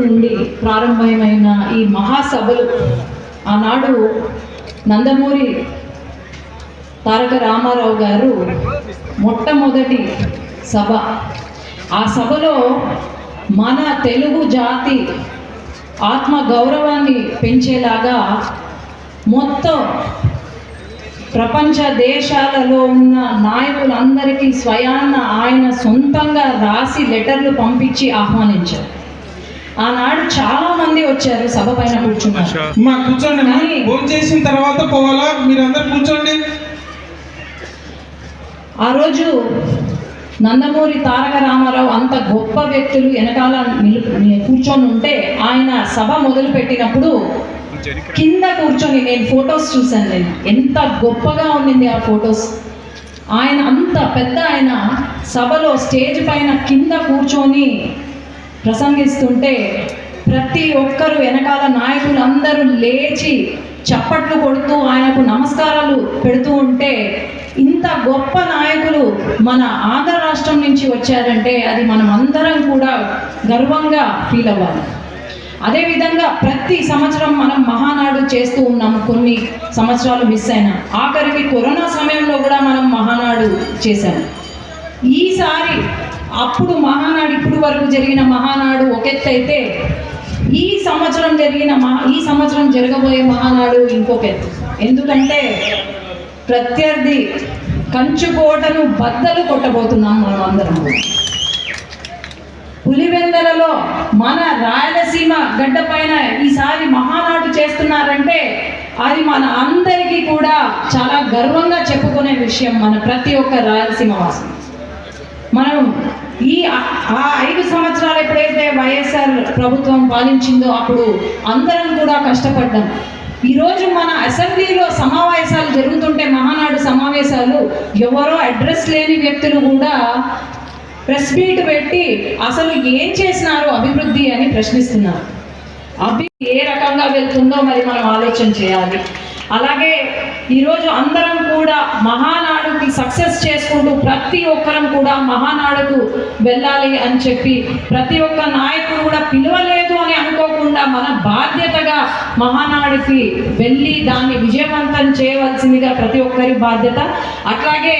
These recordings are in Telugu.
నుండి ప్రారంభమైన ఈ మహాసభలు ఆనాడు నందమూరి తారక రామారావు గారు మొట్టమొదటి సభ. ఆ సభలో మన తెలుగు జాతి ఆత్మ గౌరవాన్ని పెంచేలాగా మొత్తం ప్రపంచ దేశాలలో ఉన్న నాయకులందరికీ స్వయాన ఆయన సొంతంగా రాసి లెటర్లు పంపించి ఆహ్వానించారు. ఆనాడు చాలా మంది వచ్చారు, సభ పైన కూర్చున్నారు. కూర్చోండి, భోజనం చేసిన తర్వాత పోవాలా, మీరు అందరు కూర్చోండి. ఆ రోజు నందమూరి తారక రామారావు అంత గొప్ప వ్యక్తులు వెనకాల కూర్చొని ఉంటే ఆయన సభ మొదలు పెట్టినప్పుడు కింద కూర్చొని నేను ఫొటోస్ చూశాను. నేను ఎంత గొప్పగా ఉండింది ఆ ఫొటోస్. ఆయన అంత పెద్ద ఆయన సభలో స్టేజ్ పైన కింద కూర్చొని ప్రసంగిస్తుంటే ప్రతి ఒక్కరు వెనకాల నాయకులు అందరూ లేచి చప్పట్లు కొడుతూ ఆయనకు నమస్కారాలు పెడుతూ ఉంటే ఇంత గొప్ప నాయకులు మన ఆంధ్ర రాష్ట్రం నుంచి వచ్చారంటే అది మనం అందరం కూడా గర్వంగా ఫీల్ అవ్వాలి. అదేవిధంగా ప్రతి సంవత్సరం మనం మహానాడు చేస్తూ ఉన్నాము. కొన్ని సంవత్సరాలు మిస్ అయినా, ఆఖరికి కరోనా సమయంలో కూడా మనం మహానాడు చేశాము. ఈసారి అప్పుడు మహానాడు ఇప్పుడు వరకు జరిగిన మహానాడు ఒక ఎత్తు అయితే ఈ సంవత్సరం జరగబోయే మహానాడు ఇంకొక ఎత్తు. ఎందుకంటే ప్రత్యర్థి కంచుకోటను బద్దలు కొట్టబోతున్నాం మనం అందరం. పులివెందలలో మన రాయలసీమ గడ్డ పైన ఈసారి మహానాడు చేస్తున్నారంటే అది మన అందరికీ కూడా చాలా గర్వంగా చెప్పుకునే విషయం. మన ప్రతి ఒక్క రాయలసీమ వాసి మనం ఈ 5 సంవత్సరాలు ఎప్పుడైతే వైఎస్ఆర్ ప్రభుత్వం పాలించిందో అప్పుడు అందరం కూడా కష్టపడ్డాం. ఈరోజు మన అసెంబ్లీలో సమావేశాలు జరుగుతుంటే, మహానాడు సమావేశాలు, ఎవరో అడ్రస్ లేని వ్యక్తులు కూడా ప్రెస్ మీట్ పెట్టి అసలు ఏం చేసినారు అభివృద్ధి అని ప్రశ్నిస్తున్నారు. ఏ రకంగా వెళ్తుందో మరి మనం ఆలోచన చేయాలి. అలాగే ఈరోజు అందరం కూడా మహానాడుకి సక్సెస్ చేసుకుంటూ ప్రతి ఒక్కరం కూడా మహానాడుకు వెళ్ళాలి అని చెప్పి ప్రతి ఒక్క నాయకుడు కూడా పిలవలేదు అని అనుకోకుండా మన బాధ్యతగా మహానాడుకి వెళ్ళి దాన్ని విజయవంతం చేయవలసిందిగా ప్రతి ఒక్కరి బాధ్యత. అట్లాగే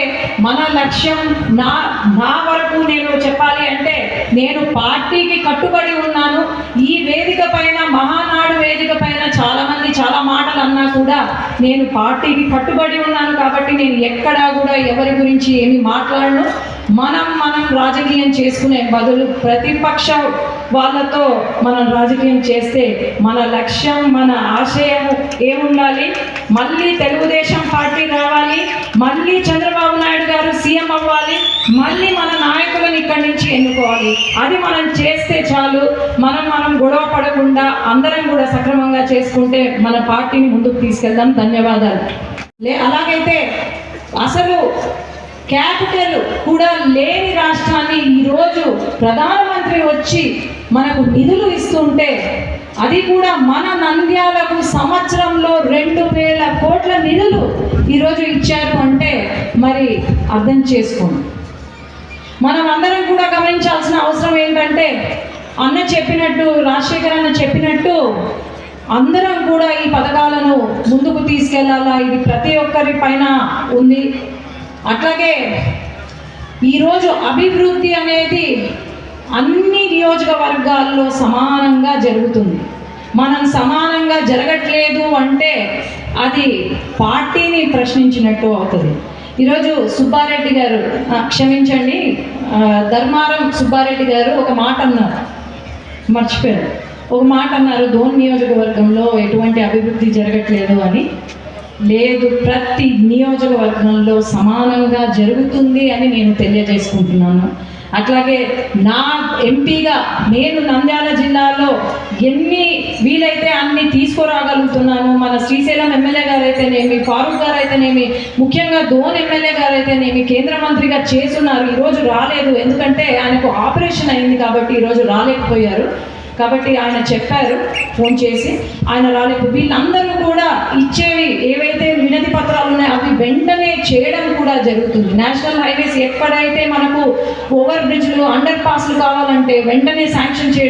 మన లక్ష్యం నా వరకు నేను చెప్పాలి అంటే నేను పార్టీకి కట్టుబడి ఉన్నాను. ఈ వేదిక పైన, మహానాడు వేదిక పైన చాలామంది చాలా మాటలు అన్నా కూడా నేను పార్టీకి కట్టుబడి ఉన్నాను. కాబట్టి నేను ఎక్కడా కూడా ఎవరి గురించి ఏమి మాట్లాడను. మనం రాజకీయం చేసుకునే బదులు ప్రతిపక్ష వాళ్ళతో మనం రాజకీయం చేస్తే మన లక్ష్యం, మన ఆశయం ఏముండాలి? మళ్ళీ తెలుగుదేశం పార్టీ రావాలి, మళ్ళీ చంద్రబాబు నాయుడు గారు సీఎం అవ్వాలి, మళ్ళీ మన నాయకులను ఇక్కడి నుంచి ఎన్నుకోవాలి. అది మనం చేస్తే చాలు. మనం గొడవ పడకుండా అందరం కూడా సక్రమంగా చేసుకుంటే మన పార్టీని ముందుకు తీసుకెళ్దాం. ధన్యవాదాలు. అలాగైతే అసలు క్యాపిటల్ కూడా లేని రాష్ట్రాన్ని ఈరోజు ప్రధానమంత్రి వచ్చి మనకు నిధులు ఇస్తుంటే, అది కూడా మన నంద్యాలకు సంవత్సరంలో 2000 కోట్ల నిధులు ఈరోజు ఇచ్చారు అంటే మరి అర్థం చేసుకోండి. మనం అందరం కూడా గమనించాల్సిన అవసరం ఏంటంటే, అన్న చెప్పినట్టు, రాజశేఖర్ అన్న చెప్పినట్టు అందరం కూడా ఈ పథకాలను ముందుకు తీసుకెళ్లాలా. ఇది ప్రతి ఒక్కరి పైన ఉంది. అట్లాగే ఈరోజు అభివృద్ధి అనేది అన్ని నియోజకవర్గాల్లో సమానంగా జరుగుతుంది. మనం సమానంగా జరగట్లేదు అంటే అది పార్టీని ప్రశ్నించినట్టు అవుతుంది. ఈరోజు సుబ్బారెడ్డి గారు, క్షమించండి, ధర్మారం సుబ్బారెడ్డి గారు ఒక మాట అన్నారు, మర్చిపోయారు. ఒక మాట అన్నారు, ధోని నియోజకవర్గంలో ఎటువంటి అభివృద్ధి జరగట్లేదు అని. లేదు, ప్రతి నియోజకవర్గంలో సమానంగా జరుగుతుంది అని నేను తెలియజేసుకుంటున్నాను. అట్లాగే నా ఎంపీగా నేను నంద్యాల జిల్లాలో ఎన్ని వీలైతే అన్ని తీసుకురాగలుగుతున్నాను. మన శ్రీశైలం ఎమ్మెల్యే గారు అయితేనేమి, ఫారూక్ గారు అయితేనేమి, ముఖ్యంగా ధోని ఎమ్మెల్యే గారు అయితేనేమి కేంద్ర మంత్రిగా చేస్తున్నారు. ఈరోజు రాలేదు, ఎందుకంటే ఆయనకు ఆపరేషన్ అయింది కాబట్టి ఈరోజు రాలేకపోయారు. కాబట్టి ఆయన చెప్పారు ఫోన్ చేసి, ఆయన రాలేదు. వీళ్ళందరూ కూడా ఇచ్చేవి ఏవైతే వినతి పత్రాలు ఉన్నాయో అవి వెంటనే చేయడం కూడా జరుగుతుంది. నేషనల్ హైవేస్ ఎక్కడైతే మనకు ఓవర్ బ్రిడ్జ్లు, అండర్ పాస్లు కావాలంటే వెంటనే శాంక్షన్ చేయడం